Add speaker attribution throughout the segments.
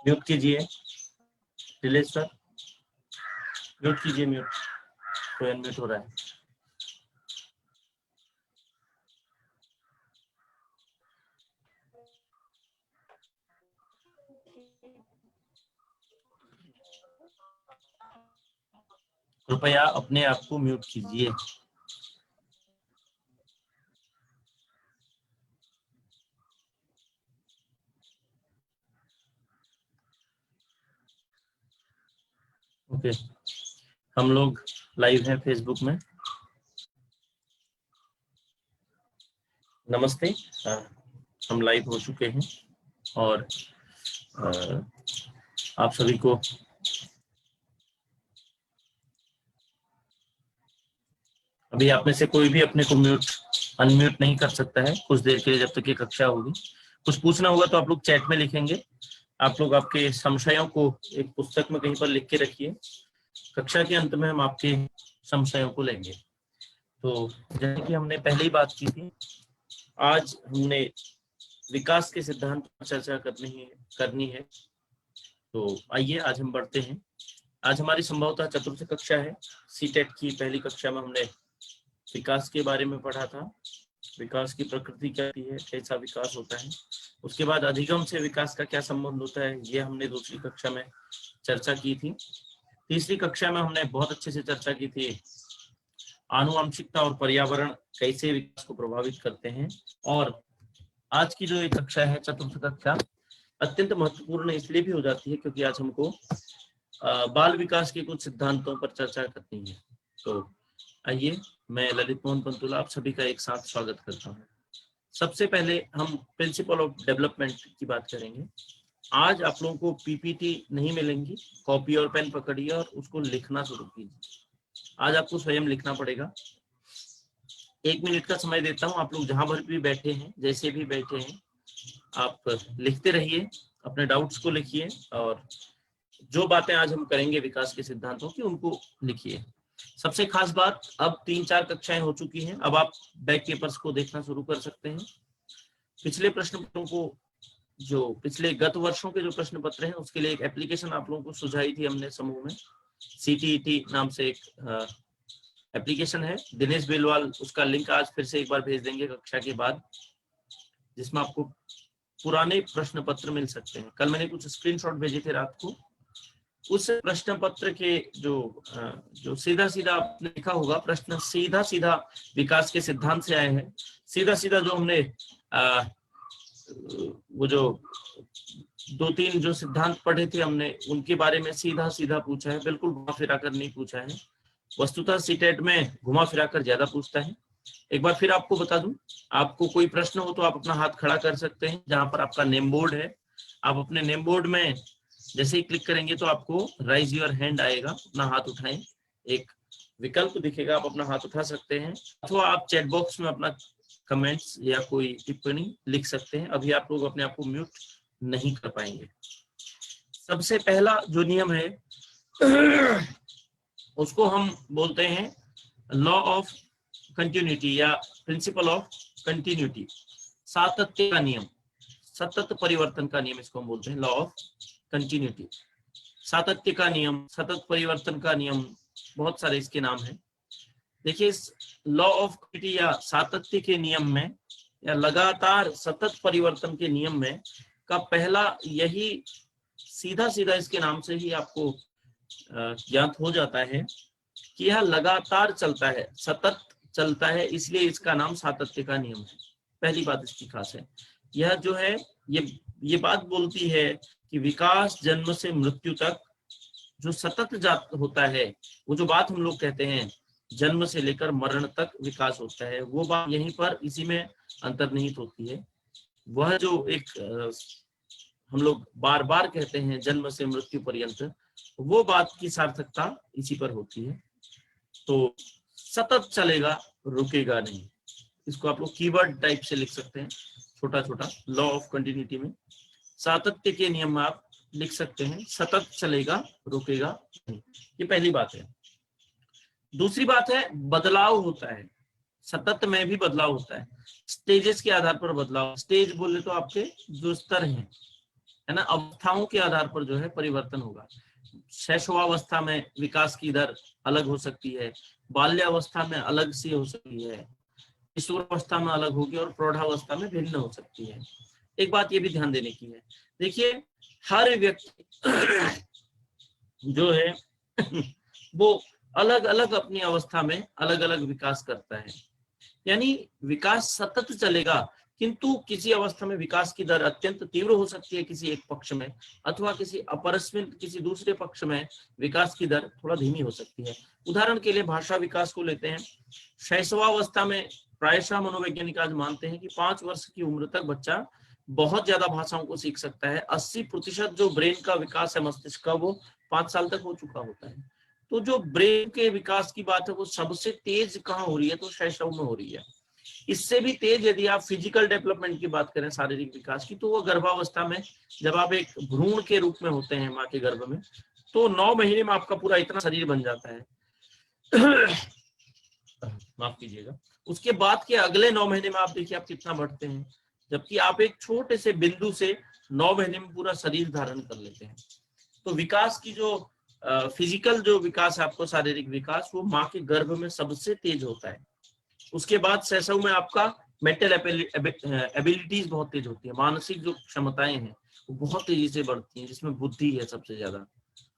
Speaker 1: Mute कीजिए Nilesh sir, mute कीजिए, mute, कोई अनम्यूट हो रहा है। कृपया अपने आप को म्यूट कीजिए। ओके, हम लोग लाइव हैं फेसबुक में। नमस्ते, हम लाइव हो चुके हैं और आप सभी को अभी आप में से कोई भी अपने को म्यूट अनम्यूट नहीं कर सकता है कुछ देर के लिए, जब तक ये कक्षा होगी। कुछ पूछना होगा तो आप लोग चैट में लिखेंगे। आप लोग आपके संशयों को एक पुस्तक में कहीं पर लिख के रखिए। कक्षा के अंत में हम आपके संशयों को लेंगे। तो जैसे कि हमने पहले ही बात की थी, आज हमने विकास के सिद्धांत पर चर्चा करनी है। तो आइए आज हम बढ़ते हैं। आज हमारी संभवतः चतुर्थ कक्षा है। सीटेट की पहली कक्षा में हमने विकास के बारे में पढ़ा था। विकास की प्रकृति क्या है, कैसा विकास होता है। उसके बाद अधिगम से विकास का क्या संबंध होता है, ये हमने दूसरी कक्षा में चर्चा की थी। तीसरी कक्षा में हमने बहुत अच्छे से चर्चा की थी आनुवंशिकता और पर्यावरण कैसे विकास को प्रभावित करते हैं। और आज की जो एक कक्षा है, चतुर्थ कक्षा, अत्यंत महत्वपूर्ण इसलिए भी हो जाती है क्योंकि आज हमको बाल विकास के कुछ सिद्धांतों पर चर्चा करनी है। तो आइए, मैं ललित मोहन पंतुला आप सभी का एक साथ स्वागत करता हूँ। सबसे पहले हम प्रिंसिपल ऑफ डेवलपमेंट की बात करेंगे। आज आप लोगों को पीपीटी नहीं मिलेंगी, कॉपी और पेन पकड़िए और उसको लिखना शुरू कीजिए। आज आपको स्वयं लिखना पड़ेगा। 1 मिनट का समय देता हूँ, आप लोग जहां पर भी बैठे हैं, जैसे भी बैठे हैं, आप लिखते रहिए, अपने डाउट्स को लिखिए और जो बातें आज हम करेंगे विकास के सिद्धांतों की, उनको लिखिए। सबसे खास बात, अब 3-4 कक्षाएं हो चुकी हैं, अब आप बैक पेपर्स को देखना शुरू कर सकते हैं। पिछले प्रश्न पत्रों को, जो पिछले गत वर्षों के जो प्रश्न पत्र हैं, उसके लिए एक एप्लीकेशन आप लोगों को सुझाई थी हमने समूह में। CTET नाम से एक एप्लीकेशन है, दिनेश बेलवाल उसका लिंक आज फिर से एक बार भेज देंगे कक्षा के बाद, जिसमें आपको पुराने प्रश्न पत्र मिल सकते हैं। कल मैंने कुछ स्क्रीनशॉट भेजे थे रात को, उस प्रश्न पत्र के जो सीधा सीधा आपने लिखा होगा प्रश्न, सीधा सीधा विकास के सिद्धांत से आए हैं। सीधा सीधा जो हमने वो जो 2-3 जो सिद्धांत पढ़े थे हमने, उनके बारे में सीधा सीधा पूछा है, बिल्कुल घुमा फिरा कर नहीं पूछा है। वस्तुतः सीटेट में घुमा फिरा कर ज्यादा पूछता है। एक बार फिर आपको बता दूं, आपको कोई प्रश्न हो तो आप अपना हाथ खड़ा कर सकते हैं। जहां पर आपका नेम बोर्ड है, आप अपने नेम बोर्ड में जैसे ही क्लिक करेंगे तो आपको राइज योर हैंड आएगा, अपना हाथ उठाएं, एक विकल्प दिखेगा, आप अपना हाथ उठा सकते हैं। अथवा आप चैट बॉक्स में अपना कमेंट्स या कोई टिप्पणी लिख सकते हैं। अभी आप लोग अपने आप को म्यूट नहीं कर पाएंगे। सबसे पहला जो नियम है उसको हम बोलते हैं लॉ ऑफ कंटिन्यूटी या प्रिंसिपल ऑफ कंटिन्यूटी, सातत्य का नियम, सतत परिवर्तन का नियम, इसको हम बोलते हैं लॉ ऑफ कंटिन्यूटी। सातत्य का नियम, सतत परिवर्तन का नियम, बहुत सारे इसके नाम हैं। देखिए, इस लॉ ऑफ कंटिन्यूटी या सातत्य के नियम में या लगातार सतत परिवर्तन के नियम में का पहला यही सीधा सीधा इसके नाम से ही आपको ज्ञात हो जाता है कि यह लगातार चलता है, सतत चलता है, इसलिए इसका नाम सातत्य का नियम है। पहली बात इसकी खास है, यह जो है ये बात बोलती है कि विकास जन्म से मृत्यु तक जो सतत जात होता है, वो जो बात हम लोग कहते हैं जन्म से लेकर मरण तक विकास होता है, वो बात यहीं पर इसी में अंतर्निहित होती है। वह जो एक हम लोग बार बार कहते हैं जन्म से मृत्यु पर्यंत, वो बात की सार्थकता इसी पर होती है। तो सतत चलेगा, रुकेगा नहीं। इसको आप लोग कीवर्ड टाइप से लिख सकते हैं, छोटा छोटा। लॉ ऑफ कंटिन्यूटी में सातत्य के नियम में आप लिख सकते हैं सतत चलेगा, रुकेगा नहीं। ये पहली बात है। दूसरी बात है बदलाव होता है, सतत में भी बदलाव होता है, स्टेजेस के आधार पर बदलाव। स्टेज बोले तो आपके जो स्तर हैं, है ना, अवस्थाओं के आधार पर जो है परिवर्तन होगा। शैशवावस्था में विकास की दर अलग हो सकती है, बाल्यावस्था में अलग सी हो सकती है, किशोरावस्था में अलग होगी और प्रौढ़ावस्था में भिन्न हो सकती है। एक बात ये भी ध्यान देने की है, देखिए हर व्यक्ति जो है वो अलग अलग अपनी अवस्था में अलग अलग विकास करता है, यानी विकास सतत चलेगा, किंतु किसी अवस्था में विकास की दर अत्यंत तीव्र हो सकती है किसी एक पक्ष में, अथवा किसी अपरस्मिन किसी दूसरे पक्ष में विकास की दर थोड़ा धीमी हो सकती है। उदाहरण के लिए भाषा विकास को लेते हैं। शैशवावस्था में प्रायशः मनोवैज्ञानिक आज मानते हैं कि 5 वर्ष की उम्र तक बच्चा बहुत ज्यादा भाषाओं को सीख सकता है। 80% जो ब्रेन का विकास है मस्तिष्क का, वो 5 साल तक हो चुका होता है। तो जो ब्रेन के विकास की बात है वो सबसे तेज कहाँ हो रही है, तो शैशव में हो रही है। इससे भी तेज यदि आप फिजिकल डेवलपमेंट की बात करें, शारीरिक विकास की, तो वो गर्भावस्था में जब आप एक भ्रूण के रूप में होते हैं माँ के गर्भ में, तो 9 महीने में आपका पूरा इतना शरीर बन जाता है माफ कीजिएगा। उसके बाद के अगले 9 महीने में आप देखिए आप कितना बढ़ते हैं, जबकि आप एक छोटे से बिंदु से 9 महीने में पूरा शरीर धारण कर लेते हैं। तो विकास की जो फिजिकल जो विकास है आपको, शारीरिक विकास, वो माँ के गर्भ में सबसे तेज होता है। उसके बाद शैशव में आपका मेंटल एबिलिटीज बहुत तेज होती है, मानसिक जो क्षमताएं हैं वो बहुत तेजी से बढ़ती हैं, जिसमें बुद्धि है सबसे ज्यादा,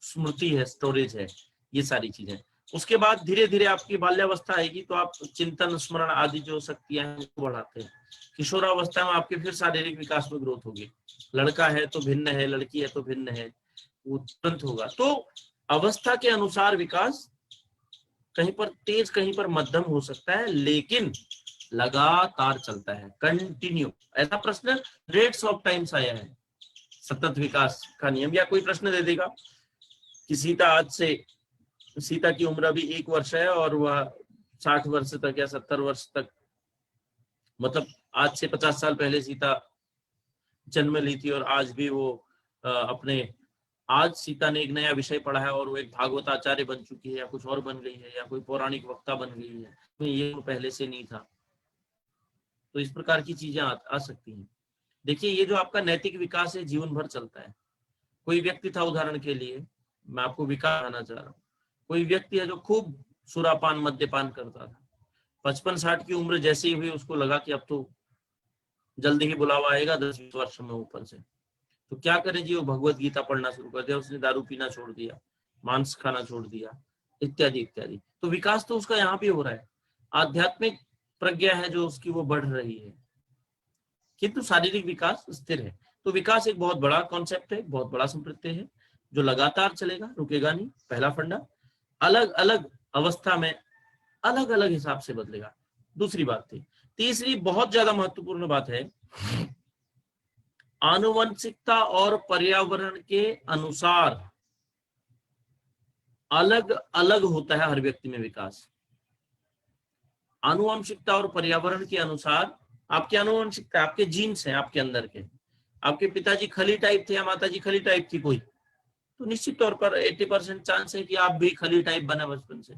Speaker 1: स्मृति है, स्टोरेज है, ये सारी चीजें। उसके बाद धीरे धीरे आपकी बाल्यावस्था आएगी तो आप चिंतन, स्मरण आदि जो शक्तियां हैं उसको बढ़ाते हैं। किशोरावस्था में आपके फिर शारीरिक विकास में ग्रोथ होगी, लड़का है तो भिन्न है, लड़की है तो भिन्न है, वो तुरंत होगा। तो अवस्था के अनुसार विकास कहीं पर तेज कहीं पर मध्यम हो सकता है, लेकिन लगातार चलता है, कंटिन्यू। ऐसा प्रश्न रेट्स ऑफ टाइम्स आया है, सतत विकास का नियम, या कोई प्रश्न दे देगा कि सीता की उम्र अभी 1 वर्ष है और वह 60 वर्ष तक या 70 वर्ष तक, मतलब आज से 50 साल पहले सीता जन्म ली थी और आज भी वो आज सीता ने एक नया विषय पढ़ा है और वो एक भागवत आचार्य बन चुकी है, या कुछ और बन गई है, या कोई पौराणिक वक्ता बन गई है, तो ये पहले से नहीं था। तो इस प्रकार की चीजें आ सकती हैं। देखिए ये जो आपका नैतिक विकास है जीवन भर चलता है। कोई व्यक्ति था, उदाहरण के लिए मैं आपको विकास बताना चाह रहा हूँ, कोई व्यक्ति है जो खूब सुरापान मद्यपान करता था, 55-60 की उम्र जैसे ही हुई उसको लगा कि अब तो जल्दी ही बुलावा आएगा 10-20 वर्ष में ऊपर से, तो क्या करें जी, वो भगवत गीता पढ़ना शुरू कर दिया, उसने दारू पीना छोड़ दिया, मांस खाना छोड़ दिया, इत्यादि इत्यादि। तो विकास तो उसका यहाँ भी हो रहा है, आध्यात्मिक प्रज्ञा है जो उसकी वो बढ़ रही है, किंतु शारीरिक विकास स्थिर है। तो विकास एक बहुत बड़ा कॉन्सेप्ट है, बहुत बड़ा संप्रत्यय है जो लगातार चलेगा, रुकेगा नहीं, पहला फंडा। अलग अलग अवस्था में अलग अलग हिसाब से बदलेगा, दूसरी बात थी। तीसरी बहुत ज्यादा महत्वपूर्ण बात है, आनुवंशिकता और पर्यावरण के अनुसार अलग अलग होता है हर व्यक्ति में विकास। आनुवंशिकता और पर्यावरण के अनुसार आपकी आनुवंशिकता, आपके जीन्स हैं आपके अंदर के, आपके पिताजी खली टाइप थे या माताजी खली टाइप थी कोई, तो निश्चित तौर पर 80% चांस है कि आप भी खली टाइप बने बचपन से।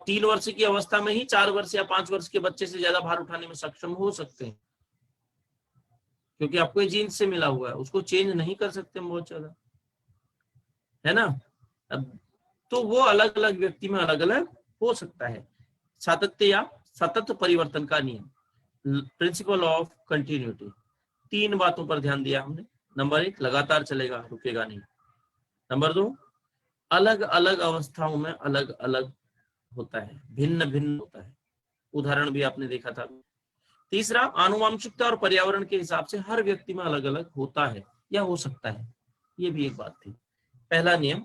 Speaker 1: 3 वर्ष की अवस्था में ही 4 वर्ष या 5 वर्ष के बच्चे से ज्यादा भार उठाने में सक्षम हो सकते हैं, क्योंकि आपको ये जीन्स से मिला हुआ है, उसको चेंज नहीं कर सकते हम बहुत ज्यादा, है ना। अब तो वो अलग अलग व्यक्ति में अलग अलग हो सकता है। सातत्य या सतत परिवर्तन का नियम, प्रिंसिपल ऑफ कंटिन्यूटी, 3 बातों पर ध्यान दिया हमने। नंबर 1, लगातार चलेगा, रुकेगा नहीं। नंबर 2, अलग अलग अवस्थाओं में अलग अलग होता है, भिन्न भिन्न होता है, उदाहरण भी आपने देखा था। तीसरा, आनुवंशिकता और पर्यावरण के हिसाब से हर व्यक्ति में अलग अलग होता है या हो सकता है, ये भी एक बात थी। पहला नियम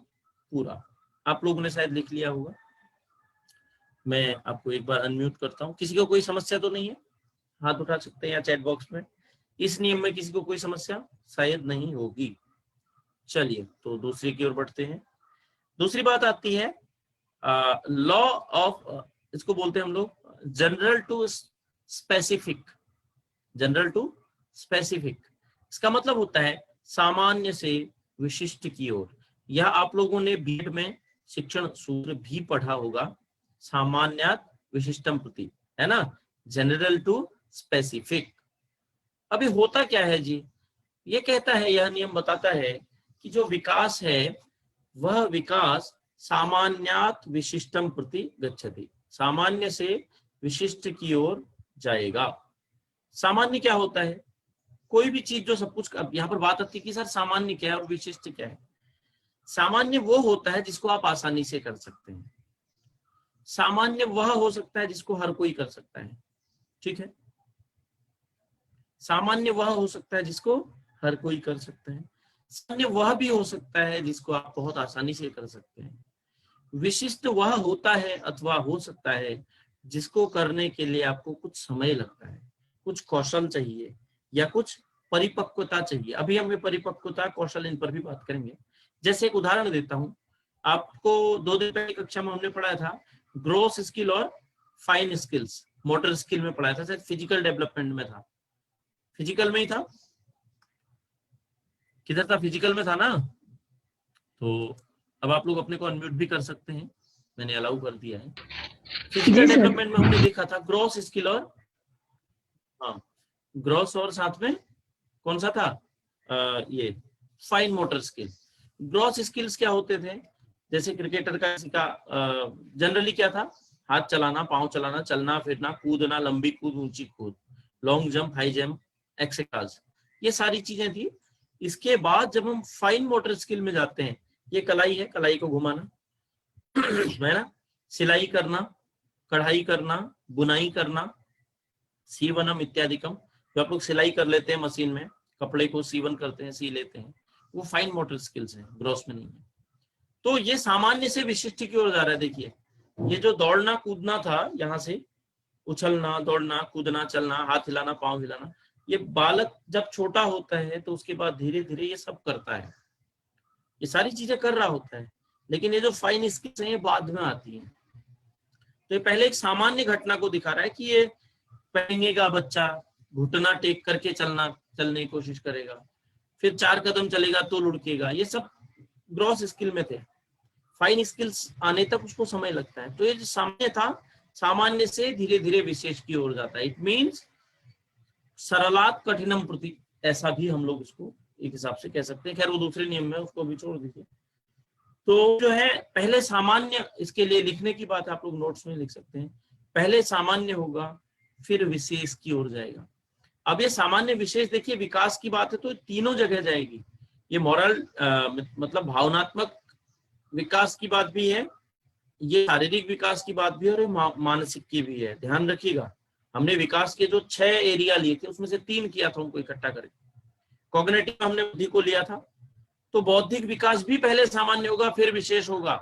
Speaker 1: पूरा आप लोगों ने शायद लिख लिया होगा। मैं आपको एक बार अनम्यूट करता हूँ। किसी को कोई समस्या तो नहीं है, हाथ उठा सकते हैं या चैट बॉक्स में। इस नियम में किसी को कोई समस्या शायद नहीं होगी। चलिए तो दूसरी की ओर बढ़ते हैं। दूसरी बात आती है लॉ ऑफ, इसको बोलते हैं हम लोग general to specific. General to specific, इसका मतलब होता है सामान्य से विशिष्ट की ओर। यह आप लोगों ने बीएड में शिक्षण सूत्र भी पढ़ा होगा, सामान्यात विशिष्टम प्रति, है ना, जनरल टू स्पेसिफिक। अभी होता क्या है जी, ये कहता है, यह नियम बताता है कि जो विकास है वह विकास सामान्यात विशिष्टम प्रति गच्छति, सामान्य से विशिष्ट की ओर जाएगा। सामान्य क्या होता है? कोई भी चीज जो सब कुछ, अब यहाँ पर बात आती है कि सर सामान्य क्या है और विशिष्ट क्या है। सामान्य वो होता है जिसको आप आसानी से कर सकते हैं। सामान्य वह हो सकता है जिसको हर कोई कर सकता है, ठीक है। सामान्य वह हो सकता है जिसको हर कोई कर सकता है। सामान्य वह भी हो सकता है जिसको आप बहुत आसानी से कर सकते हैं। विशिष्ट वह होता है अथवा हो सकता है जिसको करने के लिए आपको कुछ समय लगता है, कुछ कौशल चाहिए या कुछ परिपक्वता चाहिए। अभी हमें परिपक्वता, कौशल, इन पर भी बात करेंगे। जैसे एक उदाहरण देता हूं आपको, 2 दिन पहले कक्षा में हमने पढ़ाया था ग्रोस स्किल और फाइन स्किल्स, मोटर स्किल में पढ़ाया था, शायद फिजिकल डेवलपमेंट में था, फिजिकल में ही था, किधर था, फिजिकल में था ना। तो अब आप लोग अपने को अनम्यूट भी कर सकते हैं, मैंने अलाउ कर दिया है। फिजिकल डेवलपमेंट में हमने देखा था ग्रॉस स्किल और, हाँ, ग्रॉस और साथ में कौन सा था, ये fine motor skill. Gross skills क्या होते थे, जैसे क्रिकेटर का जनरली क्या था, हाथ चलाना, पांव चलाना, चलना फिरना, कूदना, लंबी कूद, ऊंची कूद, long jump, high jump, exercise, ये सारी चीजें थी। इसके बाद जब हम फाइन मोटर स्किल में जाते हैं, ये कलाई है, कलाई को घुमाना है ना, सिलाई करना, कढ़ाई करना, बुनाई करना, सीवनम इत्यादिकम, जो आप लोग सिलाई कर लेते हैं मशीन में, कपड़े को सीवन करते हैं, सी लेते हैं, वो फाइन मोटर स्किल्स हैं, ग्रॉस में नहीं है। तो ये सामान्य से विशिष्ट की ओर जा रहा है। देखिए ये जो दौड़ना कूदना था, यहाँ से उछलना, दौड़ना, कूदना, चलना, हाथ हिलाना, पांव हिलाना, ये बालक जब छोटा होता है तो उसके बाद धीरे धीरे ये सब करता है, ये सारी चीजें कर रहा होता है। लेकिन ये जो फाइन स्किल्स हैं ये बाद में आती हैं। तो ये पहले एक सामान्य घटना को दिखा रहा है कि ये पहनेगा बच्चा, घुटना टेक करके चलने की कोशिश करेगा, फिर 4 कदम चलेगा तो लुढ़केगा, ये सब ग्रॉस स्किल में थे। फाइन स्किल्स आने तक उसको समय लगता है। तो ये जो सामान्य था, सामान्य से धीरे धीरे विशेष की ओर जाता है। इट मीन्स सरलात कठिनम प्रति, ऐसा भी हम लोग इसको एक हिसाब से कह सकते हैं। खैर वो दूसरे नियम में, उसको भी छोड़ दीजिए। तो जो है पहले सामान्य, इसके लिए लिखने की बात आप लोग नोट्स में लिख सकते हैं, पहले सामान्य होगा फिर विशेष की ओर जाएगा। अब ये सामान्य विशेष, देखिए विकास की बात है तो तीनों जगह जाएगी। ये मॉरल मतलब भावनात्मक विकास की बात भी है, ये शारीरिक विकास की बात भी है, और मानसिक की भी है। ध्यान रखिएगा, हमने विकास के जो 6 एरिया लिए थे उसमें से 3 किया था उनको इकट्ठा करके। कॉग्निटिव हमने बुद्धि को लिया था, तो बौद्धिक विकास भी पहले सामान्य होगा फिर विशेष होगा,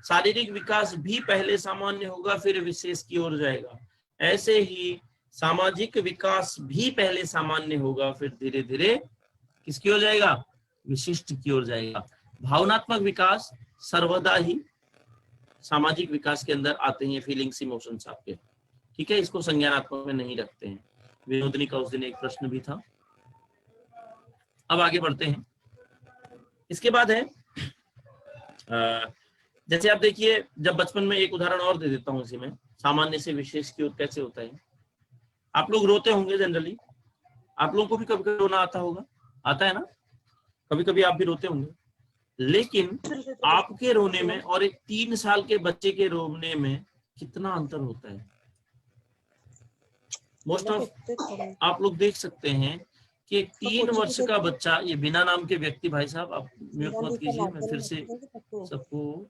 Speaker 1: शारीरिक विकास भी पहले सामान्य होगा फिर विशेष की ओर जाएगा। ऐसे ही सामाजिक विकास भी पहले सामान्य होगा फिर धीरे धीरे किसकी ओर जाएगा, विशिष्ट की ओर जाएगा। भावनात्मक विकास सर्वदा ही सामाजिक विकास के अंदर आते हैं, फीलिंग्स, इमोशंस आपके, ठीक है, इसको संज्ञानात्मक में नहीं रखते हैं। विनोदनी का उस दिन एक प्रश्न भी था। अब आगे बढ़ते हैं। इसके बाद है जैसे आप देखिए, जब बचपन में, एक उदाहरण और दे देता हूं इसी में, सामान्य से विशेष की ओर कैसे होता है। आप लोग रोते होंगे जनरली, आप लोगों को भी कभी कभी रोना आता होगा, आता है ना, कभी कभी आप भी रोते होंगे। लेकिन आपके रोने में और एक 3 साल के बच्चे के रोने में कितना अंतर होता है। मोस्ट ऑफ आप लोग देख सकते हैं कि एक 3 वर्ष का बच्चा, ये बिना नाम के व्यक्ति, भाई साहब आप म्यूट मत कीजिए, मैं फिर से सबको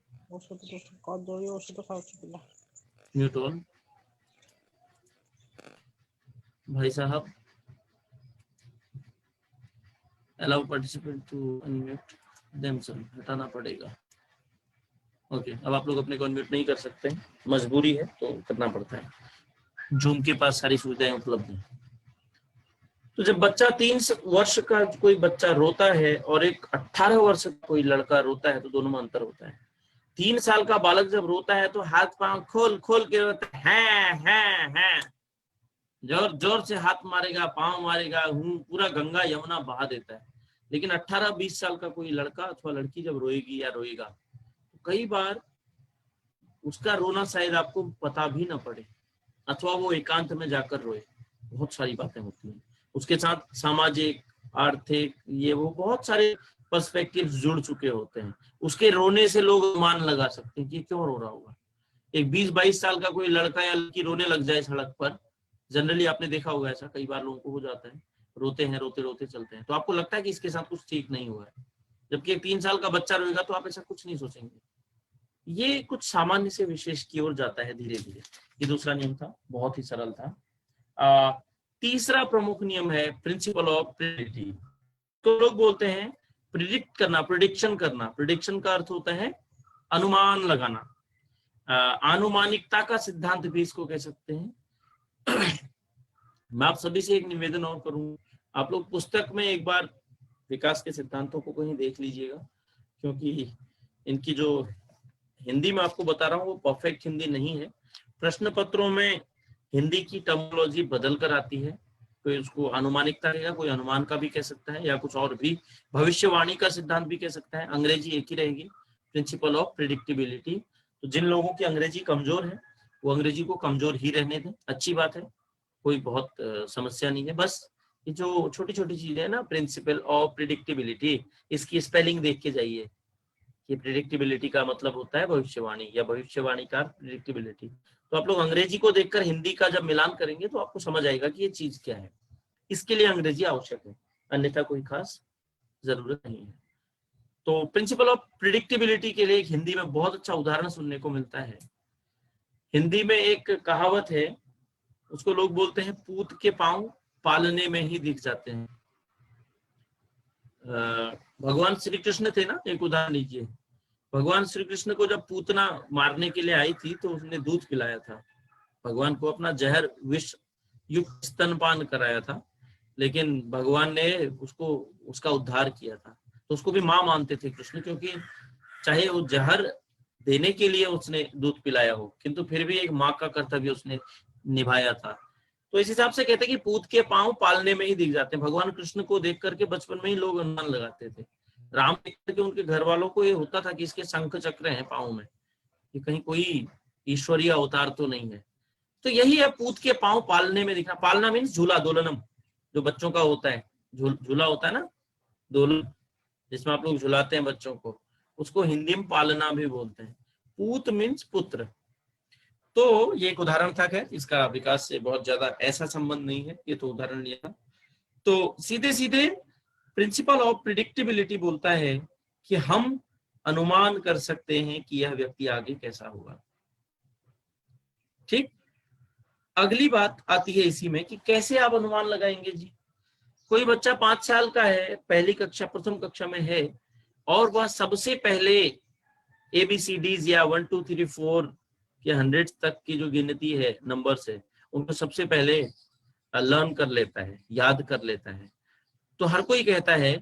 Speaker 1: म्यूट ऑन, भाई साहब allow participant to unmute themselves, हटाना पड़ेगा। ओके, अब आप लोग अपने को अनम्यूट नहीं कर सकते, मजबूरी है तो करना पड़ता है, जूम के पास सारी सुविधाएं उपलब्ध हैं। तो जब बच्चा 3 वर्ष का कोई बच्चा रोता है और एक 18 वर्ष का कोई लड़का रोता है तो दोनों में अंतर होता है। 3 साल का बालक जब रोता है तो हाथ पांव खोल खोल के रोता है, जोर जोर से हाथ मारेगा, पांव मारेगा, पूरा गंगा यमुना बहा देता है। लेकिन 18-20 साल का कोई लड़का अथवा लड़की जब रोएगी या रोएगा तो कई बार उसका रोना शायद आपको पता भी ना पड़े, अथवा वो एकांत में जाकर रोए। बहुत सारी बातें होती हैं, उसके साथ सामाजिक, आर्थिक, ये वो बहुत सारे पर्सपेक्टिव जुड़ चुके होते हैं। उसके रोने से लोग अनुमान लगा सकते हैं कि क्यों रो रहा होगा। एक 20-22 साल का कोई लड़का या लड़की रोने लग जाए सड़क पर, जनरली आपने देखा होगा, ऐसा कई बार लोगों को हो जाता है, रोते हैं, रोते रोते चलते हैं, तो आपको लगता है कि इसके साथ कुछ ठीक नहीं हुआ है। जबकि एक 3 साल का बच्चा रोएगा तो आप ऐसा कुछ नहीं सोचेंगे। ये कुछ सामान्य से विशेष की ओर जाता है धीरे धीरे। ये दूसरा नियम था, बहुत ही सरल था। तीसरा प्रमुख नियम है प्रिंसिपल ऑफ प्रेडिक्टिविटी। तो लोग बोलते हैं प्रिडिक्ट करना, प्रिडिक्शन करना। प्रिडिक्शन का अर्थ होता है अनुमान लगाना। आनुमानिकता का सिद्धांत भी इसको कह सकते हैं। मैं आप सभी से एक निवेदन और करूं, आप लोग पुस्तक में एक बार विकास के सिद्धांतों को कहीं देख लीजिएगा, क्योंकि इनकी जो हिंदी में आपको बता रहा हूँ वो परफेक्ट हिंदी नहीं है। प्रश्न पत्रों में हिंदी की टर्मिनोलॉजी बदल कर आती है, कोई उसको अनुमानिकता कहेगा, कोई अनुमान का भी कह सकता है, या कुछ और भी, भविष्यवाणी का सिद्धांत भी कह सकता है। अंग्रेजी एक ही रहेगी, प्रिंसिपल ऑफ प्रिडिक्टिबिलिटी। तो जिन लोगों की अंग्रेजी कमजोर है वो अंग्रेजी को कमजोर ही रहने दें, अच्छी बात है, कोई बहुत समस्या नहीं है। बस ये जो छोटी छोटी चीजें है ना, प्रिंसिपल ऑफ प्रिडिक्टिबिलिटी, इसकी स्पेलिंग देख के जाइए कि प्रिडिक्टिबिलिटी का मतलब होता है भविष्यवाणी, या भविष्यवाणी का प्रिडिक्टिबिलिटी। तो आप लोग अंग्रेजी को देखकर हिंदी का जब मिलान करेंगे तो आपको समझ आएगा कि ये चीज क्या है। इसके लिए अंग्रेजी आवश्यक है, अन्यथा कोई खास जरूरत नहीं है। तो प्रिंसिपल ऑफ प्रिडिक्टिबिलिटी के लिए एक हिंदी में बहुत अच्छा उदाहरण सुनने को मिलता है। हिंदी में एक कहावत है, उसको लोग बोलते हैं पूत के पांव पालने में ही दिख जाते हैं। भगवान श्री कृष्ण थे ना, एक उदाहरण लीजिए। भगवान श्री कृष्ण को जब पूतना मारने के लिए आई थी तो उसने दूध पिलाया था, भगवान को अपना जहर विष युक्त स्तनपान कराया था, लेकिन भगवान ने उसको उसका उद्धार किया था। तो उसको भी माँ मानते थे कृष्ण, क्योंकि चाहे वो जहर देने के लिए उसने दूध पिलाया हो, किंतु फिर भी एक माँ का कर्तव्य उसने निभाया था। तो इस हिसाब से कहते हैं कि पूत के पांव पालने में ही दिख जाते हैं। भगवान कृष्ण को देख करके बचपन में ही लोग अनुमान लगाते थे। राम देख करके उनके घर वालों को ये होता था कि इसके शंख चक्र हैं पांव में, कि कहीं कोई ईश्वरीय अवतार तो नहीं है। तो यही है पूत के पांव पालने में दिखना। पालना मीन्स झूला, दोलनम, जो बच्चों का होता है, झूला होता है ना, दोलन, जिसमें आप लोग झुलाते हैं बच्चों को, उसको हिंदी में पालना भी बोलते हैं। पूत मीन्स पुत्र। तो ये एक उदाहरण था, खैर इसका विकास से बहुत ज्यादा ऐसा संबंध नहीं है, ये तो उदाहरण लिया था। तो सीधे सीधे प्रिंसिपल ऑफ प्रिडिक्टिबिलिटी बोलता है कि हम अनुमान कर सकते हैं कि यह व्यक्ति आगे कैसा होगा। ठीक, अगली बात आती है इसी में कि कैसे आप अनुमान लगाएंगे जी। कोई बच्चा 5 साल का है, पहली कक्षा, प्रथम कक्षा में है, और वह सबसे पहले ABCDs या 1 2 3 4 के 100 तक की जो गिनती है नंबर से, उनको सबसे पहले लर्न कर लेता है, याद कर लेता है। तो हर कोई कहता है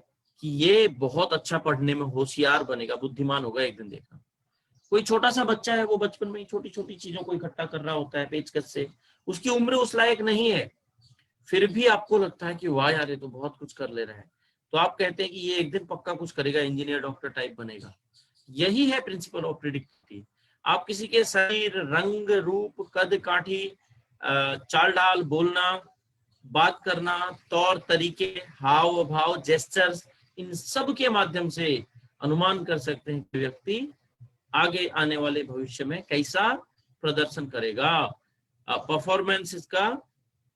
Speaker 1: कि ये बहुत अच्छा पढ़ने में होशियार बनेगा, बुद्धिमान होगा एक दिन, देखा। कोई छोटा सा बच्चा है, वो बचपन में ही छोटी छोटी चीजों को इकट्ठा कर रहा होता है पेचकस से, उसकी उम्र उस लायक नहीं है, फिर भी आपको लगता है कि वाह यार ये तो बहुत कुछ कर ले रहा है। तो आप कहते हैं कि ये एक दिन पक्का कुछ करेगा, इंजीनियर डॉक्टर टाइप बनेगा। यही है प्रिंसिपल ऑफ प्रेडिक्टिविटी। आप किसी के शरीर, रंग, रूप, कद काठी, चाल ढाल, बोलना, बात करना, तौर तरीके, हाव भाव, जेस्चर्स, इन सब के माध्यम से अनुमान कर सकते हैं कि व्यक्ति आगे आने वाले भविष्य में कैसा प्रदर्शन करेगा, परफॉर्मेंस इसका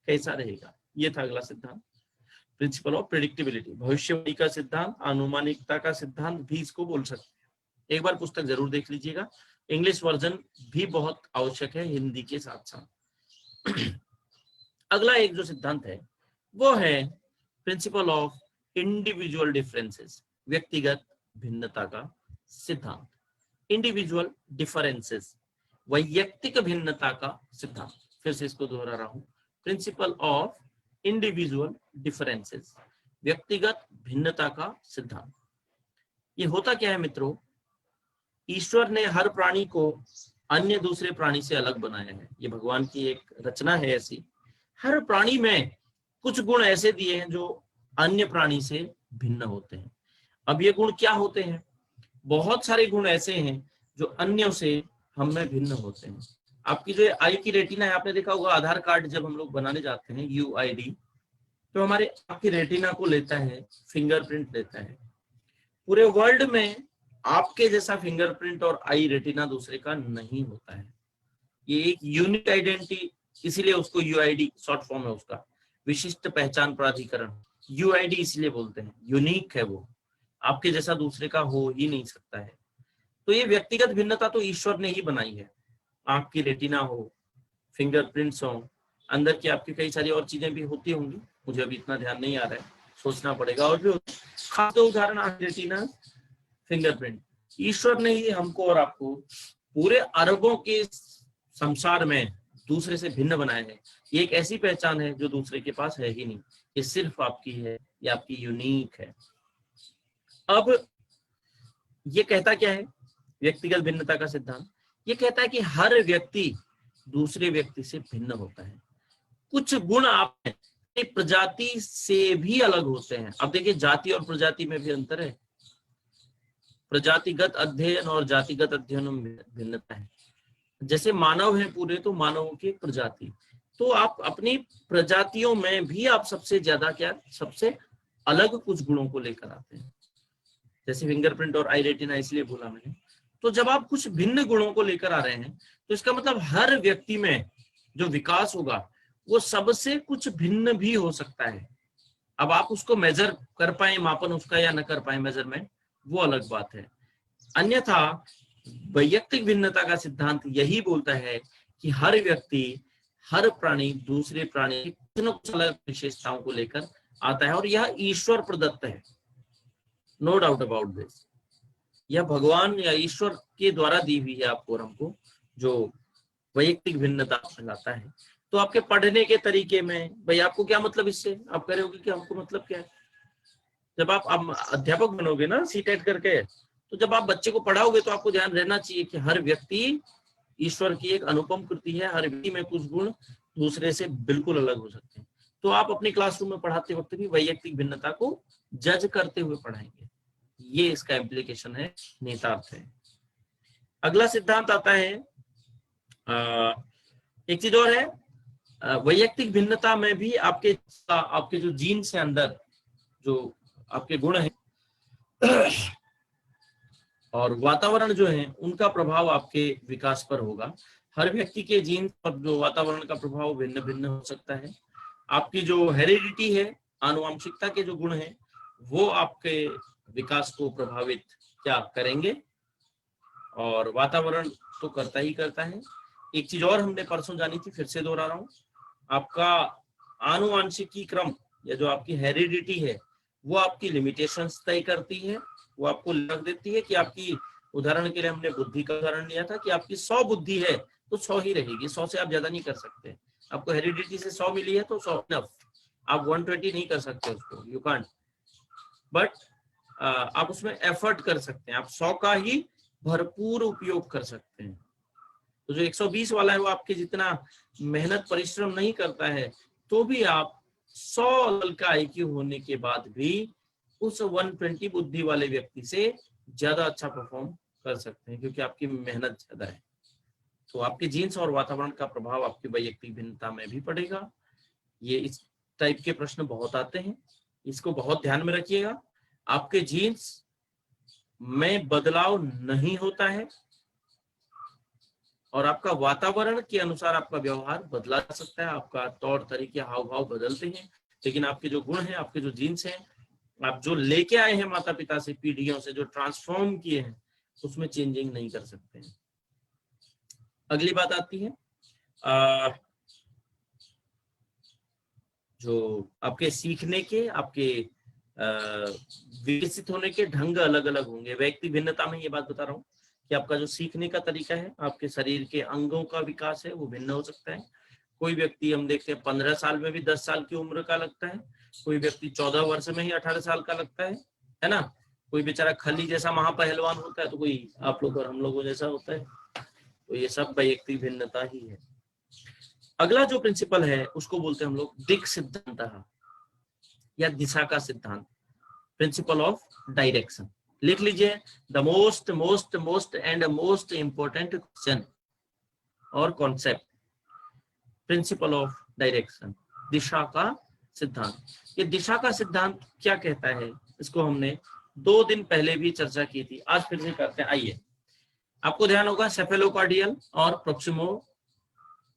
Speaker 1: कैसा रहेगा। ये था अगला सिद्धांत, प्रिंसिपल ऑफ प्रेडिक्टिबिलिटी। भविष्यवाणी का सिद्धांत, अनुमानिकता का सिद्धांत भी इसको बोल सकते हैं। एक बार पुस्तक जरूर देख लीजिएगा, इंग्लिश वर्जन भी बहुत आवश्यक है हिंदी के साथ साथ। अगला एक जो सिद्धांत है वो है प्रिंसिपल ऑफ इंडिविजुअल डिफरेंसेस, व्यक्तिगत भिन्नता का सिद्धांत। इंडिविजुअल डिफरेंसेस, वैयक्तिक भिन्नता का सिद्धांत। फिर से इसको दोहरा रहा हूं, प्रिंसिपल ऑफ इंडिविजुअल डिफरेंसेस, व्यक्तिगत भिन्नता का सिद्धांत। ये होता क्या है मित्रों, ईश्वर ने हर प्राणी को अन्य दूसरे प्राणी से अलग बनाया है। ये भगवान की एक रचना है ऐसी। हर प्राणी में कुछ गुण ऐसे दिए हैं जो अन्य प्राणी से भिन्न होते हैं। अब ये गुण क्या होते हैं? बहुत सारे गुण ऐसे हैं जो अन्यों से हम में भिन्न होते हैं। आपकी जो आई की रेटिना है, आपने देखा होगा आधार कार्ड जब हम लोग बनाने जाते हैं UID, तो हमारे आपकी रेटिना को लेता है, फिंगरप्रिंट लेता है। पूरे वर्ल्ड में आपके जैसा फिंगरप्रिंट और आई रेटिना दूसरे का नहीं होता है। ये एक यूनिक आइडेंटिटी, इसीलिए उसको यूआईडी शॉर्ट फॉर्म है उसका, विशिष्ट पहचान प्राधिकरण। यूआईडी इसलिए बोलते हैं, यूनिक है वो, आपके जैसा दूसरे का हो ही नहीं सकता है। तो ये व्यक्तिगत भिन्नता तो ईश्वर ने ही बनाई है। आपकी रेटिना हो, फिंगरप्रिंट्स हो, अंदर की आपकी कई सारी और चीजें भी होती होंगी, मुझे अभी इतना ध्यान नहीं आ रहा है, सोचना पड़ेगा। और भी खास दो उदाहरण, रेटिना, फिंगरप्रिंट, ईश्वर ने ही हमको और आपको पूरे अरबों के संसार में दूसरे से भिन्न बनाया है। ये एक ऐसी पहचान है जो दूसरे के पास है ही नहीं, ये सिर्फ आपकी है, ये आपकी यूनिक है। अब ये कहता क्या है व्यक्तिगत भिन्नता का सिद्धांत? ये कहता है कि हर व्यक्ति दूसरे व्यक्ति से भिन्न होता है। कुछ गुण आप प्रजाति से भी अलग होते हैं। अब देखिए, जाति और प्रजाति में भी अंतर है, प्रजातिगत अध्ययन और जातिगत अध्ययन में भिन्नता है। जैसे मानव है पूरे, तो मानवों की एक प्रजाति, तो आप अपनी प्रजातियों में भी आप सबसे ज्यादा क्या, सबसे अलग कुछ गुणों को लेकर आते हैं। जैसे फिंगरप्रिंट और आई रेटिना इसलिए बोला मैंने। तो जब आप कुछ भिन्न गुणों को लेकर आ रहे हैं, तो इसका मतलब हर व्यक्ति में जो विकास होगा वो सबसे कुछ भिन्न भी हो सकता है। अब आप उसको मेजर कर पाए, मापन उसका, या न कर पाए मेजरमेंट, वो अलग बात है। अन्यथा वैयक्तिक भिन्नता का सिद्धांत यही बोलता है कि हर व्यक्ति, हर प्राणी दूसरे प्राणी की कुछ न कुछ अलग विशेषताओं को लेकर आता है, और यह ईश्वर प्रदत्त है, नो डाउट अबाउट दिस। यह भगवान या ईश्वर के द्वारा दी हुई है आपको और हमको, जो वैयक्तिक भिन्नता लाता है। तो आपके पढ़ने के तरीके में, भाई आपको क्या मतलब इससे, आप कह रहे होगे कि हमको मतलब क्या है। जब आप अध्यापक बनोगे ना सीटेट करके, तो जब आप बच्चे को पढ़ाओगे तो आपको ध्यान रहना चाहिए कि हर व्यक्ति ईश्वर की एक अनुपम कृति है, हर व्यक्ति में कुछ गुण दूसरे से बिल्कुल अलग हो सकते हैं। तो आप अपने क्लासरूम में पढ़ाते वक्त भी वैयक्तिक भिन्नता को जज करते हुए पढ़ाएंगे, ये इसका इम्प्लीकेशन है, नेतार्थ है। अगला सिद्धांत आता है, एक चीज और है, वैयक्तिक भिन्नता में भी आपके जो जीन्स है, अंदर जो आपके गुण है और वातावरण जो है, उनका प्रभाव आपके विकास पर होगा। हर व्यक्ति के जीन्स और जो वातावरण का प्रभाव भिन्न भिन्न हो सकता है। आपकी जो हेरिडिटी है, आनुवंशिकता के जो गुण हैं, वो आपके विकास को प्रभावित क्या करेंगे, और वातावरण तो करता ही करता है। एक चीज और हमने परसों जानी थी, फिर से दोहरा रहा हूं, आपका आनुवंशिकी क्रम या जो आपकी हेरिडिटी है, वो आपकी लिमिटेशंस तय करती है। वो आपको लग देती है कि आपकी, उदाहरण के लिए हमने बुद्धि का उदाहरण लिया था कि आपकी 100 बुद्धि है तो 100 ही रहेगी, 100 से आप ज्यादा नहीं कर सकते। आपको हेरिडिटी से 100 मिली है तो 100 इनफ, आप 120 नहीं कर सकते उसको, यू कांट। बट आप उसमें एफर्ट कर सकते हैं, आप 100 का ही भरपूर उपयोग कर सकते हैं। तो जो 120 वाला है वो आपके जितना मेहनत परिश्रम नहीं करता है, तो भी आप 100 लेवल का आईक्यू होने के बाद भी उस 120 बुद्धि वाले व्यक्ति से ज्यादा अच्छा परफॉर्म कर सकते हैं, क्योंकि आपकी मेहनत ज्यादा है। तो आपके जीन्स और वातावरण का प्रभाव आपकी वैयक्तिक भिन्नता में भी पड़ेगा। ये इस टाइप के प्रश्न बहुत आते हैं, इसको बहुत ध्यान में रखिएगा। आपके जीन्स में बदलाव नहीं होता है, और आपका वातावरण के अनुसार आपका व्यवहार बदला जा सकता है, आपका तौर तरीके, हाव भाव बदलते हैं, लेकिन आपके जो गुण हैं, आपके जो जीन्स हैं, आप जो लेके आए हैं माता पिता से, पीढ़ियों से जो ट्रांसफॉर्म किए हैं, उसमें चेंजिंग नहीं कर सकते हैं। अगली बात आती है, जो आपके सीखने के, आपके विकसित होने के ढंग अलग अलग होंगे। व्यक्ति भिन्नता में ये बात बता रहा हूँ कि आपका जो सीखने का तरीका है, आपके शरीर के अंगों का विकास है, वो भिन्न हो सकता है। कोई व्यक्ति हम देखते हैं 15 साल में भी 10 साल की उम्र का लगता है, कोई व्यक्ति 14 वर्ष में ही 18 साल का लगता है ना। कोई बेचारा खली जैसा महापहलवान होता है, तो कोई आप लोग और हम लोगों जैसा होता है। तो ये सब वैयक्तिक भिन्नता ही है। अगला जो प्रिंसिपल है उसको बोलते हैं हम लोग दिक् सिद्धांत या दिशा का सिद्धांत, प्रिंसिपल ऑफ डायरेक्शन। लिख लीजिए, the most most most and most important question और कॉन्सेप्ट, प्रिंसिपल ऑफ डायरेक्शन, दिशा का सिद्धांत। ये दिशा का सिद्धांत क्या कहता है, इसको हमने 2 दिन पहले भी चर्चा की थी, आज फिर से करते हैं। आइए, आपको ध्यान होगा सेफेलोकार्डियल और प्रोक्सिमो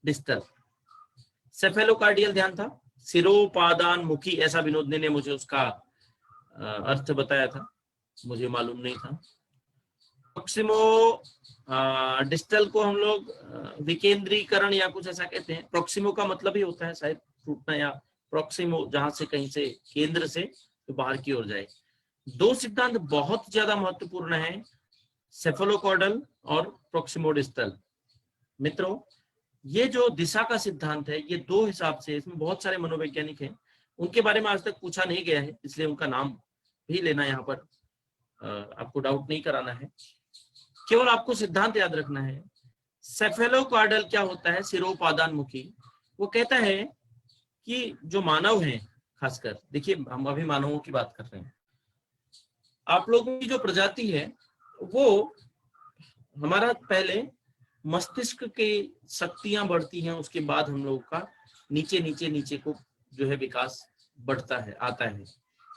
Speaker 1: डिस्टल। सेफेलोकार्डियल ध्यान था, सिरोपादान मुखी, ऐसा विनोदनी ने मुझे उसका अर्थ बताया था, मुझे मालूम नहीं था। प्रोक्सिमो डिस्टल को हम लोग विकेंद्रीकरण या कुछ ऐसा कहते हैं। प्रोक्सिमो का मतलब ही होता है शायद टूटना, या प्रोक्सिमो जहां से कहीं से केंद्र से तो बाहर की ओर जाए। 2 सिद्धांत बहुत ज्यादा महत्वपूर्ण है, सेफेलोकॉर्डल और प्रोक्सिमोडिस्टल। मित्रों, ये जो दिशा का सिद्धांत है, ये 2 हिसाब से, इसमें बहुत सारे मनोवैज्ञानिक हैं, उनके बारे में आज तक पूछा नहीं गया है, इसलिए उनका नाम भी लेना यहाँ पर आपको डाउट नहीं कराना है, केवल आपको सिद्धांत याद रखना है। सेफेलोकॉर्डल क्या होता है, सिरोपादान मुखी। वो कहता है कि जो मानव हैं, खासकर देखिए हम अभी मानवों की बात कर रहे हैं, आप लोगों की जो प्रजाति है वो, हमारा पहले मस्तिष्क की शक्तियां बढ़ती हैं, उसके बाद हम लोगों का नीचे नीचे नीचे को जो है विकास बढ़ता है, आता है।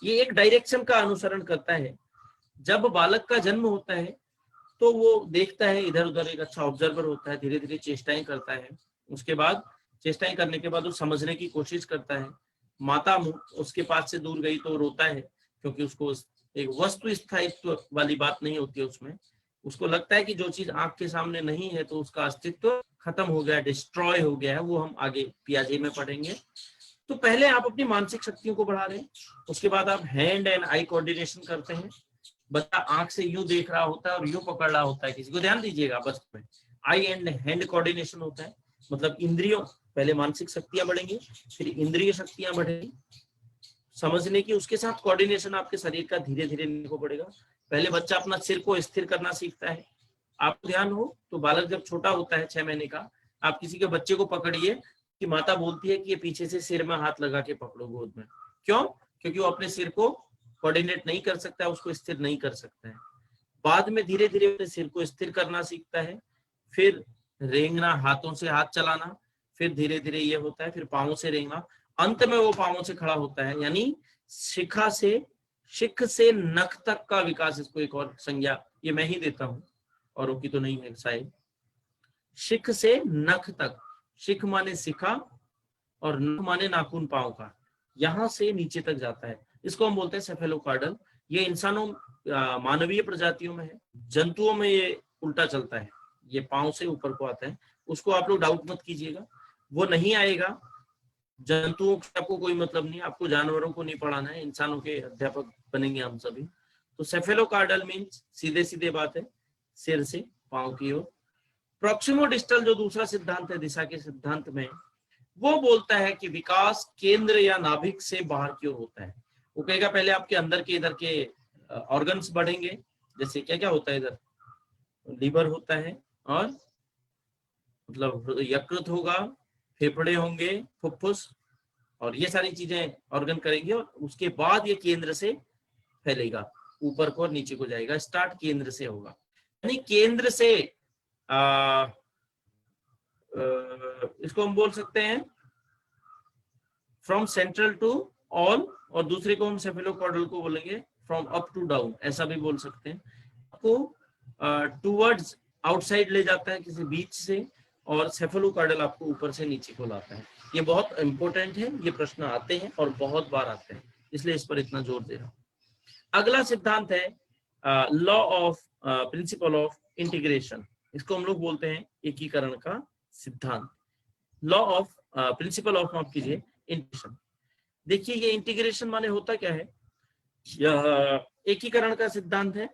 Speaker 1: ये एक डायरेक्शन का अनुसरण करता है। जब बालक का जन्म होता है तो वो देखता है इधर उधर, एक अच्छा ऑब्जर्वर होता है, धीरे धीरे चेष्टाएं करता है, उसके बाद चेष्टाएं करने के बाद वो समझने की कोशिश करता है। माता उसके पास से दूर गई तो रोता है, क्योंकि उसको एक वस्तु स्थायित्व वाली बात नहीं होती है उसमें, उसको लगता है कि जो चीज आंख के सामने नहीं है तो उसका अस्तित्व खत्म हो गया, डिस्ट्रॉय हो गया है। वो हम आगे पियाजे में पढ़ेंगे। तो पहले आप अपनी मानसिक शक्तियों को बढ़ा रहे हैं, उसके बाद आप हैंड एंड आई कोऑर्डिनेशन करते हैं। बच्चा आंख से यूं देख रहा होता है और यूं पकड़ रहा होता है, किसी को ध्यान दीजिएगा, बस में आई एंड हैंड कोऑर्डिनेशन होता है। मतलब इंद्रियों, पहले मानसिक शक्तियां बढ़ेंगी, फिर इंद्रिय शक्तियां बढ़ेंगी समझने की, उसके साथ कोऑर्डिनेशन आपके शरीर का धीरे धीरे को पड़ेगा। पहले बच्चा अपना सिर को स्थिर करना सीखता है। आपको ध्यान हो तो बालक जब छोटा होता है 6 महीने का, आप किसी के बच्चे को पकड़िए कि माता बोलती है कि ये पीछे से सिर में हाथ लगा के पकड़ो गोद में। क्यों? क्योंकि वो अपने सिर को कोऑर्डिनेट नहीं कर सकता है, उसको स्थिर नहीं कर सकता है। बाद में धीरे धीरे अपने सिर को स्थिर करना सीखता है, फिर रेंगना, हाथों से हाथ चलाना, फिर धीरे धीरे ये होता है, फिर पांवों से रेंगना, अंत में वो पांवों से खड़ा होता है। यानी शिखा से, शिख से नख तक का विकास। इसको एक और संज्ञा ये मैं ही देता हूं, औरों की तो नहीं है शायद। शिख से नख तक, शिख माने शिखा और नख माने नाखून पांव का, यहां से नीचे तक जाता है। इसको हम बोलते हैं सेफेलोकार्डल। ये इंसानों, मानवीय प्रजातियों में है, जंतुओं में ये उल्टा चलता है, ये पांव से ऊपर को आता है। उसको आप लोग डाउट मत कीजिएगा, वो नहीं आएगा। जंतुओं से आपको कोई मतलब नहीं, आपको जानवरों को नहीं पढ़ाना है, इंसानों के अध्यापक बनेंगे हम सभी। तो सेफेलोकार्डल मीन्स सीधे सीधे बात है, सिर से पांव की ओर। प्रोक्सिमोडिस्टल जो दूसरा सिद्धांत है दिशा के सिद्धांत में, वो बोलता है कि विकास केंद्र या नाभिक से बाहर की ओर होता है। वो कहेगा पहले आपके अंदर के इधर के ऑर्गन्स बढ़ेंगे, जैसे क्या क्या होता है, इधर लीवर होता है, और मतलब यकृत होगा, फेफड़े होंगे, फुफ्फुस, और ये सारी चीजें ऑर्गन करेंगे, और उसके बाद ये केंद्र से फैलेगा, ऊपर को और नीचे को जाएगा। स्टार्ट केंद्र से होगा, यानी केंद्र से इसको हम बोल सकते हैं फ्रॉम सेंट्रल टू ऑल, और दूसरे को हम सेफेलोकॉर्डल को बोलेंगे फ्रॉम अप टू डाउन, ऐसा भी बोल सकते हैं। आपको टूवर्ड्स आउटसाइड ले जाता है किसी बीच से, और सेफेलोकॉर्डल आपको ऊपर से नीचे को लाता है। ये बहुत इंपॉर्टेंट है, ये प्रश्न आते हैं और बहुत बार आते हैं, इसलिए इस पर इतना जोर दे रहा हूं। अगला सिद्धांत है law of principle of integration. इसको हम लोग बोलते हैं एकीकरण का सिद्धांत। लॉ ऑफ प्रिंसिपल ऑफ, माफ कीजिए, इंटीग्रेशन। देखिए ये इंटीग्रेशन माने होता क्या है, यह एकीकरण का सिद्धांत है।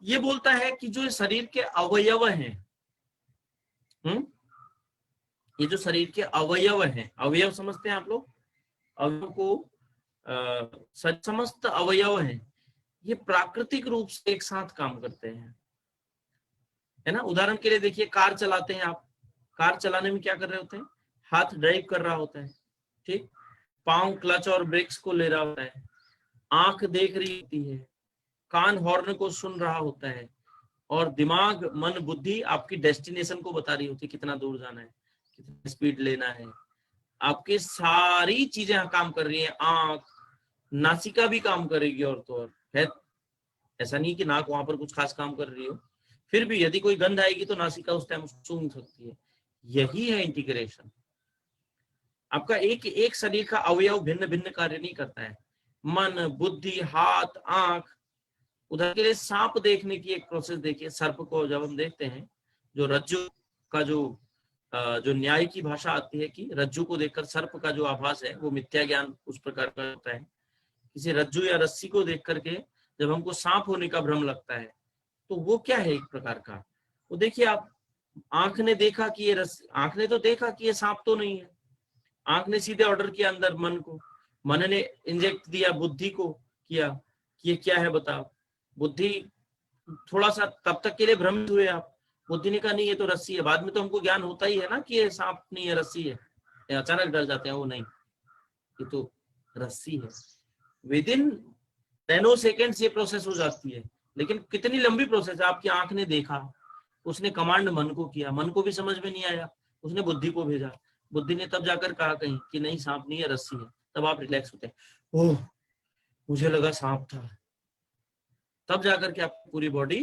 Speaker 1: ये बोलता है कि जो शरीर के अवयव हैं, ये जो शरीर के अवयव हैं, अवयव समझते हैं आप लोग, अवयव को समस्त अवयव हैं, ये प्राकृतिक रूप से एक साथ काम करते हैं, है ना। उदाहरण के लिए देखिए, कार चलाते हैं आप, कार चलाने में क्या कर रहे होते हैं, हाथ ड्राइव कर रहा होता है, ठीक, पांव क्लच और ब्रेक्स को ले रहा होता है, आंख देख रही होती है, कान हॉर्न को सुन रहा होता है, और दिमाग, मन, बुद्धि आपकी डेस्टिनेशन को बता रही होती है, कितना दूर जाना है, कितनी स्पीड लेना है। आपके सारी चीजें काम कर रही हैं, आंख, नासिका भी काम करेगी और तो और है। ऐसा नहीं कि नाक वहां पर कुछ खास काम कर रही हो, फिर भी यदि कोई गंध आएगी तो नासिका उस टाइम सूंघ सकती है। यही है इंटीग्रेशन। आपका एक एक शरीर का अवयव भिन्न भिन्न कार्य नहीं करता है। मन, बुद्धि, हाथ, आंख, उधर के लिए सांप देखने की एक प्रोसेस देखिए। सर्प को जब हम देखते हैं, जो रज्जु का जो न्याय की भाषा आती है कि रज्जु को देखकर सर्प का जो आभास है वो मिथ्या ज्ञान उस प्रकार का होता है। किसी रज्जु या रस्सी को देख करके जब हमको सांप होने का भ्रम लगता है तो वो क्या है एक प्रकार का, वो देखिए आप, आंख ने देखा कि ये आंख ने तो देखा कि ये सांप तो नहीं है, आंख ने सीधे ऑर्डर किया अंदर मन को, मन ने इंजेक्ट दिया बुद्धि को, किया कि ये क्या है बताओ। बुद्धि थोड़ा सा तब तक के लिए भ्रमित हुए आप, बुद्धि ने कहा नहीं ये तो रस्सी है। बाद में तो हमको ज्ञान होता ही है ना कि ये सांप नहीं है, रस्सी है। अचानक डर जाते हैं, वो नहीं, ये तो रस्सी है। विद इन नैनो सेकेंड्स ये प्रोसेस हो जाती है। लेकिन कितनी लंबी प्रोसेस है। आपकी आंख ने देखा, उसने कमांड मन को किया, मन को भी समझ में नहीं आया, उसने बुद्धि को भेजा, बुद्धि ने तब जाकर कहा कहीं कि नहीं सांप नहीं है, रस्सी है। तब आप रिलैक्स होते हैं, ओह मुझे लगा सांप था। तब जाकर के आपकी पूरी बॉडी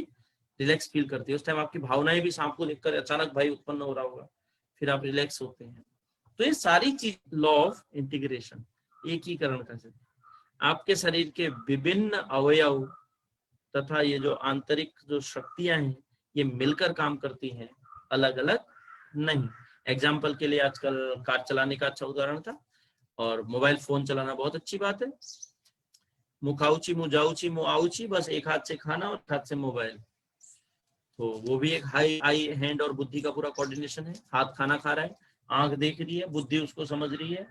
Speaker 1: रिलैक्स फील करती है। उस टाइम आपकी भावनाएं भी सांप को देखकर अचानक भाई उत्पन्न हो रहा होगा, फिर आप रिलैक्स होते हैं। तो ये सारी चीज लॉ ऑफ इंटीग्रेशन, एकीकरण का सिद्धांत। आपके शरीर के विभिन्न अवयव तथा ये जो आंतरिक जो शक्तियां हैं ये मिलकर काम करती हैं, अलग अलग नहीं। एग्जाम्पल के लिए आजकल कार चलाने का अच्छा उदाहरण था, और मोबाइल फोन चलाना बहुत अच्छी बात है। मुखाउची मुजाउची मुआउची, बस एक हाथ से खाना और एक हाथ से मोबाइल। तो वो भी एक हाई आई हैंड और बुद्धि का पूरा कोऑर्डिनेशन है। हाथ खाना खा रहा है, आंख देख रही है, बुद्धि उसको समझ रही है,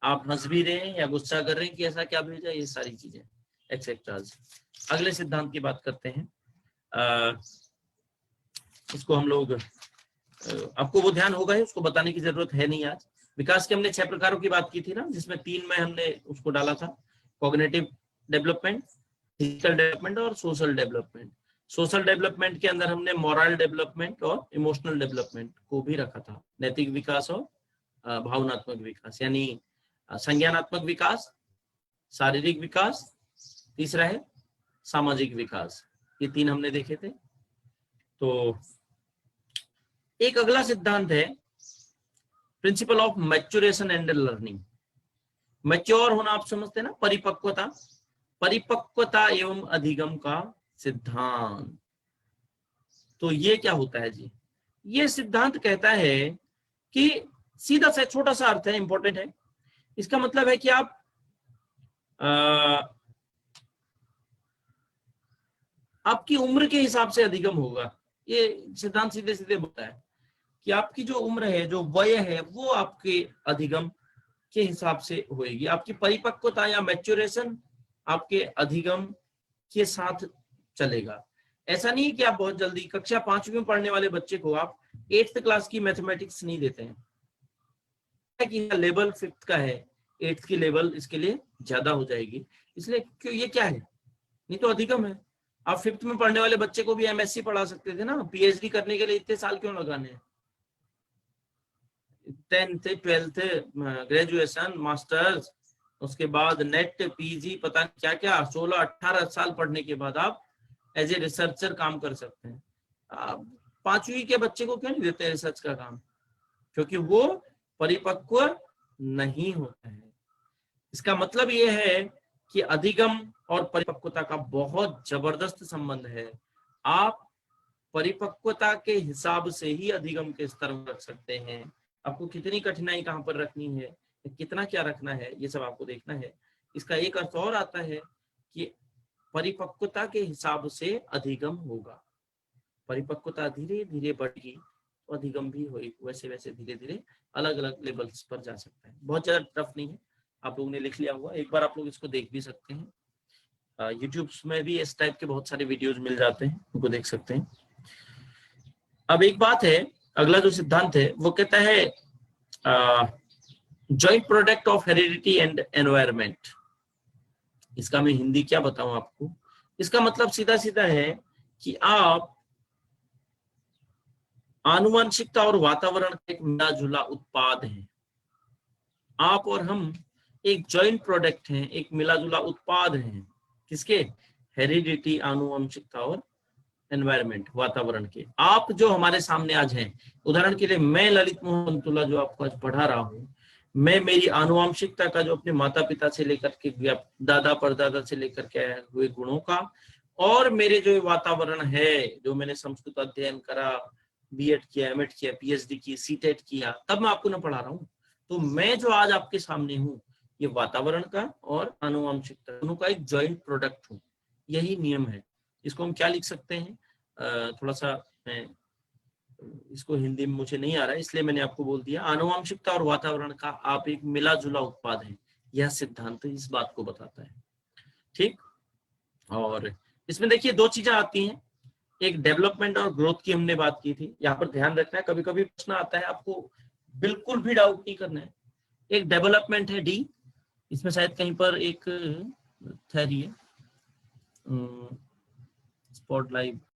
Speaker 1: आप हंस भी रहे हैं या गुस्सा कर रहे हैं कि ऐसा क्या भेजा, ये सारी चीजें एक्सेट्रा। अगले सिद्धांत की बात करते हैं। इसको हम लोग, आपको वो ध्यान होगा ही, उसको बताने की जरूरत है नहीं आज। विकास के हमने 6 प्रकारों की बात की थी ना, जिसमें 3 में हमने उसको डाला था, कॉग्निटिव डेवलपमेंट, फिजिकल डेवलपमेंट और सोशल डेवलपमेंट। सोशल डेवलपमेंट के अंदर हमने मोरल डेवलपमेंट और इमोशनल डेवलपमेंट को भी रखा था, नैतिक विकास और भावनात्मक विकास, यानी संज्ञानात्मक विकास, शारीरिक विकास, तीसरा है सामाजिक विकास। ये 3 हमने देखे थे। तो एक अगला सिद्धांत है principle of maturation and learning. Mature होना आप समझते हैं ना, परिपक्वता, परिपक्वता एवं अधिगम का सिद्धांत। तो ये क्या होता है जी, ये सिद्धांत कहता है कि सीधा सा छोटा सा अर्थ है, इंपॉर्टेंट है। इसका मतलब है कि आप आपकी उम्र के हिसाब से अधिगम होगा। ये सिद्धांत सीधे सीधे बोलता है कि आपकी जो उम्र है, जो वय है, वो आपके अधिगम के हिसाब से होएगी। आपकी परिपक्वता या मैच्योरेशन आपके अधिगम के साथ चलेगा। ऐसा नहीं है कि आप बहुत जल्दी, कक्षा 5वीं में पढ़ने वाले बच्चे को आप 8th क्लास की मैथमेटिक्स नहीं देते हैं कि लेवल 5th का है, 8th की लेवल इसके लिए ज्यादा हो जाएगी, इसलिए क्यों, ये क्या है, नहीं तो अधिगम है। आप 5th में पढ़ने वाले बच्चे को भी एमएससी पढ़ा सकते थे ना, पीएचडी करने के लिए इतने साल क्यों लगाने हैं? 10th 12th ग्रेजुएशन, मास्टर्स, उसके बाद नेट, पीजी, पता क्या क्या, 16-18 साल पढ़ने के बाद आप एज ए रिसर्चर काम कर सकते हैं। आप 5वीं के बच्चे को क्यों नहीं देते रिसर्च का काम? क्योंकि वो परिपक्व नहीं होता है। इसका मतलब ये है कि अधिगम और परिपक्वता का बहुत जबरदस्त संबंध है। आप परिपक्वता के हिसाब से ही अधिगम के स्तर में रख सकते हैं। आपको कितनी कठिनाई कहाँ पर रखनी है, कितना क्या रखना है, ये सब आपको देखना है। इसका एक अर्थ और आता है कि परिपक्वता के हिसाब से अधिगम होगा। परिपक्वता धीरे धीरे बढ़ेगी तो अधिगम भी होगी, वैसे वैसे धीरे धीरे अलग अलग लेवल्स पर जा सकता है। बहुत ज्यादा टफ नहीं है, आप लोगों ने लिख लिया हुआ, एक बार आप लोग इसको देख भी सकते हैं। यूट्यूब में भी इस टाइप के बहुत सारे वीडियोज मिल जाते हैं, उनको देख सकते हैं। अब एक बात है, अगला जो सिद्धांत है वो कहता है joint product of heredity and environment. इसका मैं हिंदी क्या बताऊं आपको, इसका मतलब सीधा सीधा है कि आप आनुवंशिकता और वातावरण का एक मिला जुला उत्पाद है। आप और हम एक जॉइंट प्रोडक्ट हैं, एक मिला जुला उत्पाद हैं। किसके? हेरिडिटी, आनुवंशिकता और एनवायरमेंट, वातावरण के। आप जो हमारे सामने आज हैं, उदाहरण के लिए मैं ललित मोहन तुला जो आपको आज पढ़ा रहा हूँ, मैं मेरी आनुवंशिकता का जो अपने माता पिता से लेकर के दादा परदादा से लेकर के आए हुए गुणों का, और मेरे जो वातावरण है, जो मैंने संस्कृत अध्ययन करा, बीएड किया, एमएड किया, पीएचडी की, सीटेट किया, तब मैं आपको ना पढ़ा रहा हूँ। तो मैं जो आज आपके सामने हूँ, ये वातावरण का और आनुवंशिकता दोनों का एक जॉइंट प्रोडक्ट हूँ। यही नियम है। इसको हम क्या लिख सकते हैं? थोड़ा सा मैं इसको हिंदी में मुझे नहीं आ रहा है, इसलिए मैंने आपको बोल दिया, आनुवंशिकता और वातावरण का आप एक मिला जुला उत्पाद है। यह सिद्धांत इस बात को बताता है। ठीक। और इसमें देखिए दो चीजें आती हैं, एक डेवलपमेंट और ग्रोथ की हमने बात की थी। यहाँ पर ध्यान रखना है, कभी कभी प्रश्न आता है, आपको बिल्कुल भी डाउट नहीं करना है। एक डेवलपमेंट है डी, इसमें शायद कहीं पर एक थ्योरी है, स्पॉटलाइट